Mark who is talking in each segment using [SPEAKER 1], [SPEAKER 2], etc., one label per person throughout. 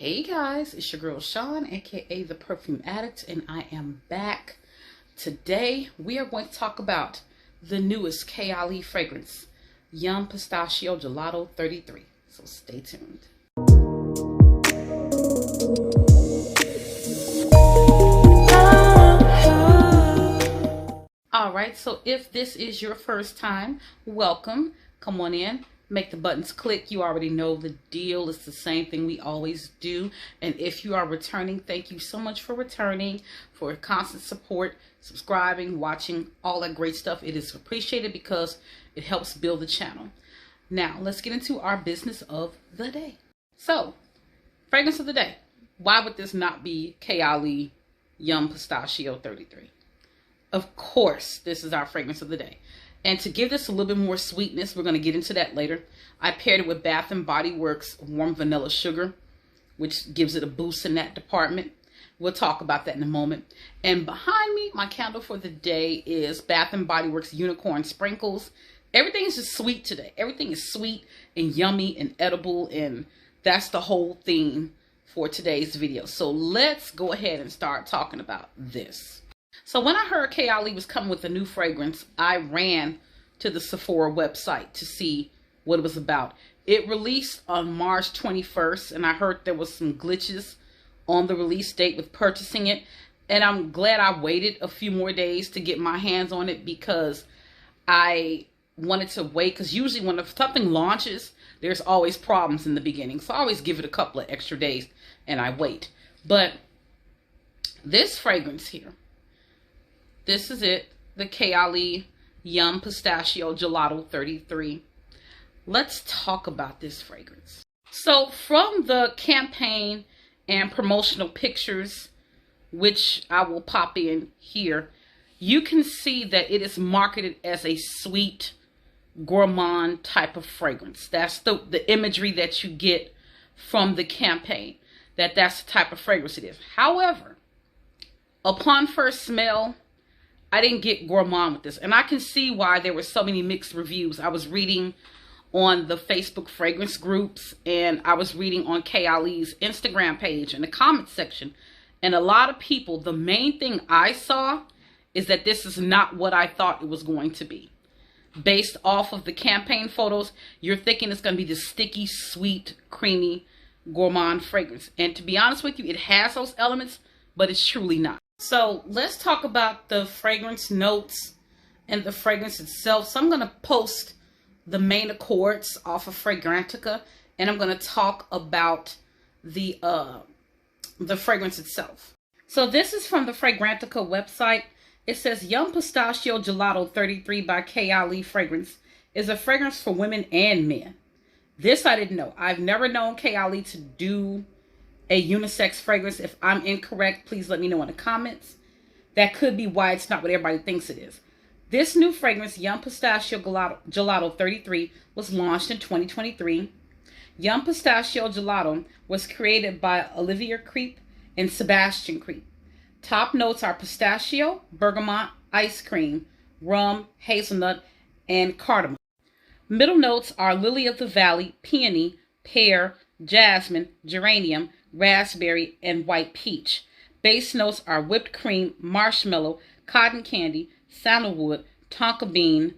[SPEAKER 1] Hey guys, it's your girl Sean, aka the Perfume Addict, and I am back. Today we are going to talk about the newest KLE fragrance, Yum Pistachio Gelato 33. So stay tuned. Alright, so if this is your first time, welcome. Come on in. Make the buttons click. You already know the deal. It's the same thing we always do. And if you are returning, thank you so much for returning, for constant support, subscribing, watching, all that great stuff. It is appreciated because it helps build the channel. Now, let's get into our business of the day. So, fragrance of the day. Why would this not be KLE Yum Pistachio 33? Of course, this is our fragrance of the day. And to give this a little bit more sweetness, we're going to get into that later, I paired it with Bath & Body Works Warm Vanilla Sugar, which gives it a boost in that department. We'll talk about that in a moment. And behind me, my candle for the day is Bath & Body Works Unicorn Sprinkles. Everything is just sweet today. Everything is sweet and yummy and edible, and that's the whole theme for today's video. So let's go ahead and start talking about this. So when I heard KLE was coming with a new fragrance, I ran to the Sephora website to see what it was about. It released on March 21st, and I heard there was some glitches on the release date with purchasing it. And I'm glad I waited a few more days to get my hands on it, because I wanted to wait. Because usually when something launches, there's always problems in the beginning. So I always give it a couple of extra days and I wait. But this fragrance here, this is it, the KLE Yum Pistachio Gelato 33. Let's talk about this fragrance. So from the campaign and promotional pictures, which I will pop in here, you can see that it is marketed as a sweet, gourmand type of fragrance. That's the imagery that you get from the campaign, that's the type of fragrance it is. However, upon first smell, I didn't get gourmand with this, and I can see why there were so many mixed reviews. I was reading on the Facebook fragrance groups, and I was reading on KLE's Instagram page in the comment section, and a lot of people, the main thing I saw is that this is not what I thought it was going to be. Based off of the campaign photos, you're thinking it's going to be this sticky, sweet, creamy, gourmand fragrance. And to be honest with you, it has those elements, but it's truly not. So let's talk about the fragrance notes and the fragrance itself. So I'm going to post the main accords off of Fragrantica, and I'm going to talk about the fragrance itself. So this is from the Fragrantica website. It says Yum Pistachio Gelato 33 by KLE Fragrance is a fragrance for women and men. This I didn't know. I've never known KLE to do a unisex fragrance. If I'm incorrect, please let me know in the comments. That could be why it's not what everybody thinks it is. This new fragrance, Yum Pistachio Gelato 33, was launched in 2023. Yum Pistachio Gelato was created by Olivia Creep and Sebastian Creep. Top notes are pistachio, bergamot, ice cream, rum, hazelnut, and cardamom. Middle notes are lily of the valley, peony, pear, jasmine, geranium, raspberry, and white peach. Base notes are whipped cream, marshmallow, cotton candy, sandalwood, tonka bean,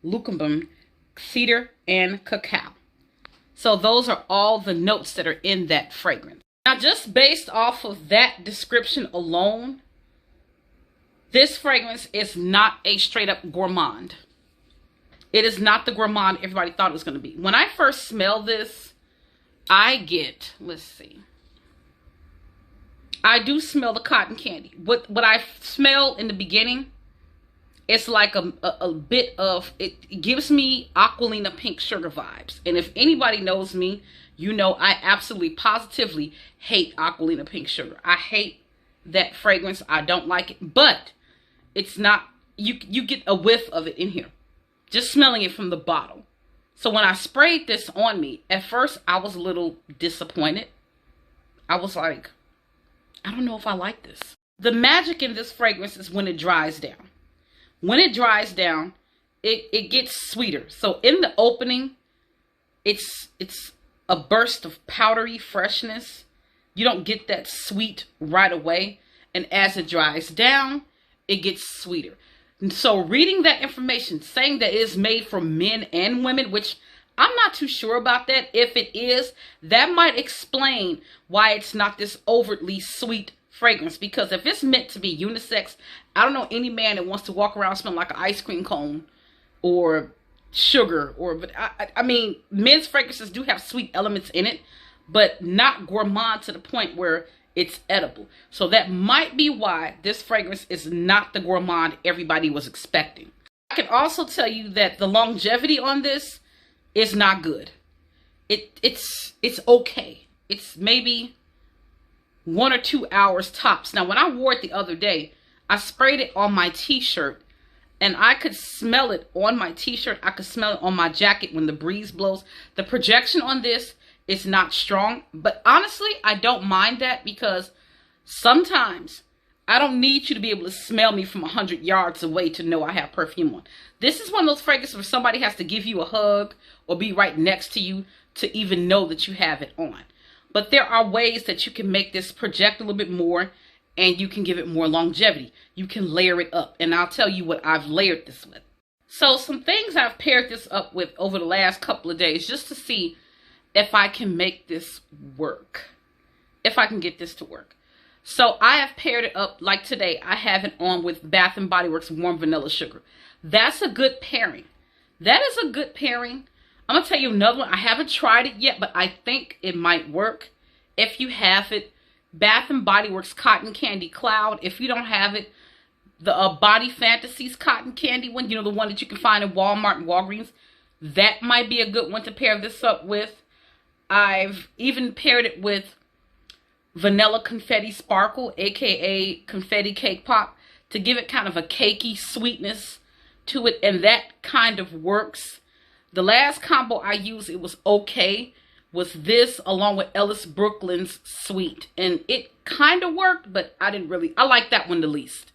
[SPEAKER 1] lucumum, cedar, and cacao. So those are all the notes that are in that fragrance. Now, just based off of that description alone, this fragrance is not a straight up gourmand. It is not the gourmand everybody thought it was going to be. When I first smell this, I get, let's see, I do smell the cotton candy. What I smell in the beginning, it's like a bit of, it gives me Aqualina pink sugar vibes. And if anybody knows me, you know I absolutely positively hate Aqualina pink sugar. I hate that fragrance. I don't like it. But it's not, you get a whiff of it in here, just smelling it from the bottle. So when I sprayed this on me, at first I was a little disappointed. I was like, I don't know if I like this. The magic in this fragrance is when it dries down. When it dries down, it gets sweeter. So in the opening, it's a burst of powdery freshness You don't get that sweet right away. And as it dries down, it gets sweeter. And so reading that information, saying that it is made for men and women, which I'm not too sure about that. If it is, that might explain why it's not this overtly sweet fragrance. Because if it's meant to be unisex, I don't know any man that wants to walk around smelling like an ice cream cone or sugar. But I mean, men's fragrances do have sweet elements in it, but not gourmand to the point where it's edible. So that might be why this fragrance is not the gourmand everybody was expecting. I can also tell you that the longevity on this is not good. It's okay. It's maybe 1 or 2 hours tops. Now, when I wore it the other day, I sprayed it on my t-shirt, and I could smell it on my t-shirt. I could smell it on my jacket when the breeze blows. The projection on this is not strong, but honestly, I don't mind that, because sometimes I don't need you to be able to smell me from 100 yards away to know I have perfume on. This is one of those fragrances where somebody has to give you a hug or be right next to you to even know that you have it on. But there are ways that you can make this project a little bit more, and you can give it more longevity. You can layer it up, and I'll tell you what I've layered this with. So some things I've paired this up with over the last couple of days, just to see if I can make this work, if I can get this to work. So I have paired it up, like today, I have it on with Bath & Body Works Warm Vanilla Sugar. That's a good pairing. That is a good pairing. I'm going to tell you another one. I haven't tried it yet, but I think it might work. If you have it, Bath & Body Works Cotton Candy Cloud. If you don't have it, the Body Fantasies Cotton Candy one, you know, the one that you can find in Walmart and Walgreens. That might be a good one to pair this up with. I've even paired it with Vanilla Confetti Sparkle, aka Confetti Cake Pop, to give it kind of a cakey sweetness to it, and that kind of works. The last combo I used, it was okay, was this along with Ellis Brooklyn's Sweet, and it kind of worked, but I like that one the least.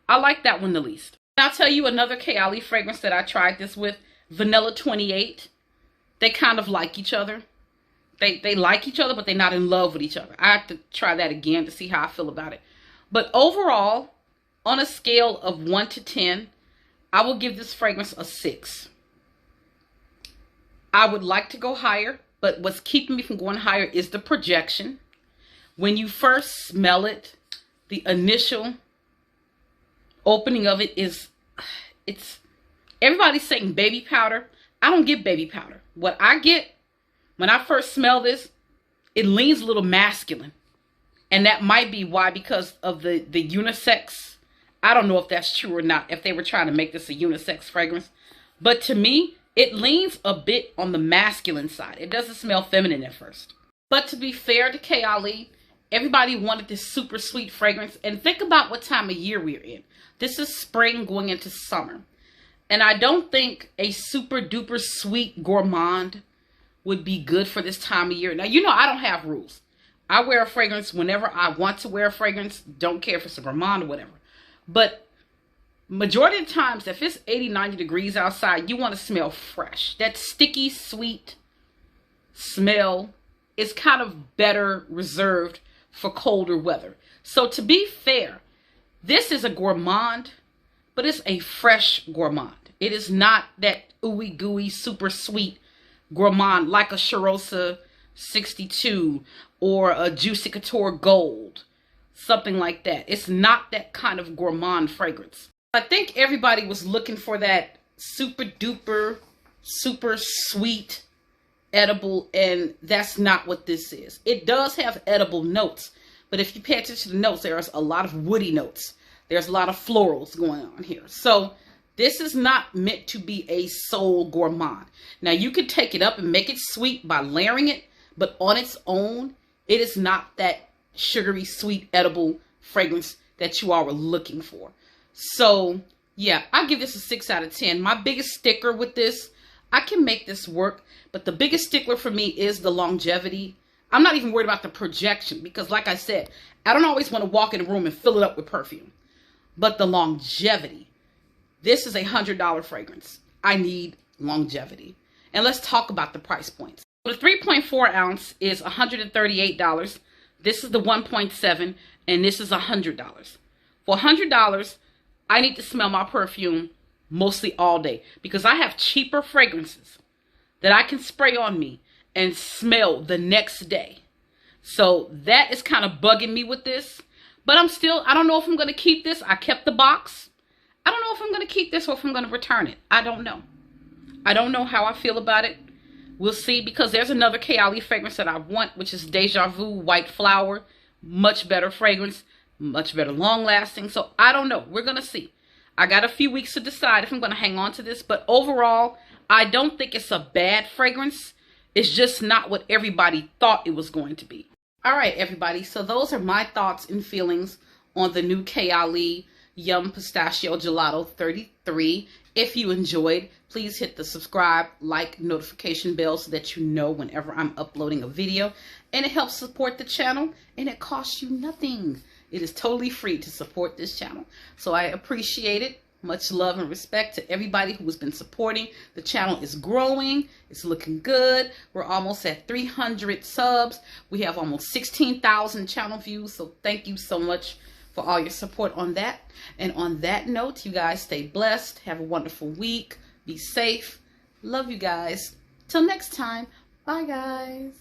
[SPEAKER 1] I like that one the least. And I'll tell you another Kayali fragrance that I tried this with, Vanilla 28. They kind of like each other. They like each other, but they're not in love with each other. I have to try that again to see how I feel about it. But overall, on a scale of 1 to 10, I will give this fragrance a 6. I would like to go higher, but what's keeping me from going higher is the projection. When you first smell it, the initial opening of it is, everybody's saying baby powder. I don't get baby powder. What I get, when I first smell this, it leans a little masculine. And that might be why, because of the unisex. I don't know if that's true or not, if they were trying to make this a unisex fragrance. But to me, it leans a bit on the masculine side. It doesn't smell feminine at first. But to be fair to Kayali, everybody wanted this super sweet fragrance. And think about what time of year we're in. This is spring going into summer. And I don't think a super duper sweet gourmand would be good for this time of year. Now, you know, I don't have rules. I wear a fragrance whenever I want to wear a fragrance. Don't care if it's a gourmand or whatever. But majority of the times, if it's 80, 90 degrees outside, you want to smell fresh. That sticky, sweet smell is kind of better reserved for colder weather. So to be fair, this is a gourmand, but it's a fresh gourmand. It is not that ooey gooey, super sweet gourmand like a Charosa 62 or a Juicy Couture Gold. Something like that. It's not that kind of gourmand fragrance. I think everybody was looking for that super duper, super sweet edible, and that's not what this is. It does have edible notes, but if you pay attention to the notes, there's a lot of woody notes. There's a lot of florals going on here. So this is not meant to be a soul gourmand. Now you can take it up and make it sweet by layering it, but on its own, it is not that sugary, sweet, edible fragrance that you all were looking for. So yeah, I'll give this a 6 out of 10. My biggest sticker with this, I can make this work, but the biggest stickler for me is the longevity. I'm not even worried about the projection because, like I said, I don't always want to walk in a room and fill it up with perfume. But the longevity, this is a $100 fragrance. I need longevity. And let's talk about the price points. The 3.4 ounce is $138. This is the 1.7, and this is $100. For $100, I need to smell my perfume mostly all day because I have cheaper fragrances that I can spray on me and smell the next day. So that is kind of bugging me with this. But I don't know if I'm going to keep this. I kept the box. I don't know if I'm going to keep this or if I'm going to return it. I don't know. I don't know how I feel about it. We'll see, because there's another Kayali fragrance that I want, which is Deja Vu White Flower. Much better fragrance, much better long lasting. So I don't know. We're going to see. I got a few weeks to decide if I'm going to hang on to this. But overall, I don't think it's a bad fragrance. It's just not what everybody thought it was going to be. All right, everybody. So those are my thoughts and feelings on the new Kayali Yum Pistachio Gelato 33. If you enjoyed, please hit the subscribe, like, notification bell so that you know whenever I'm uploading a video. And it helps support the channel, and it costs you nothing. It is totally free to support this channel. So I appreciate it. Much love and respect to everybody who has been supporting. The channel is growing. It's looking good. We're almost at 300 subs. We have almost 16,000 channel views. So thank you so much for all your support on that. And on that note, you guys stay blessed. Have a wonderful week. Be safe. Love you guys. Till next time. Bye, guys.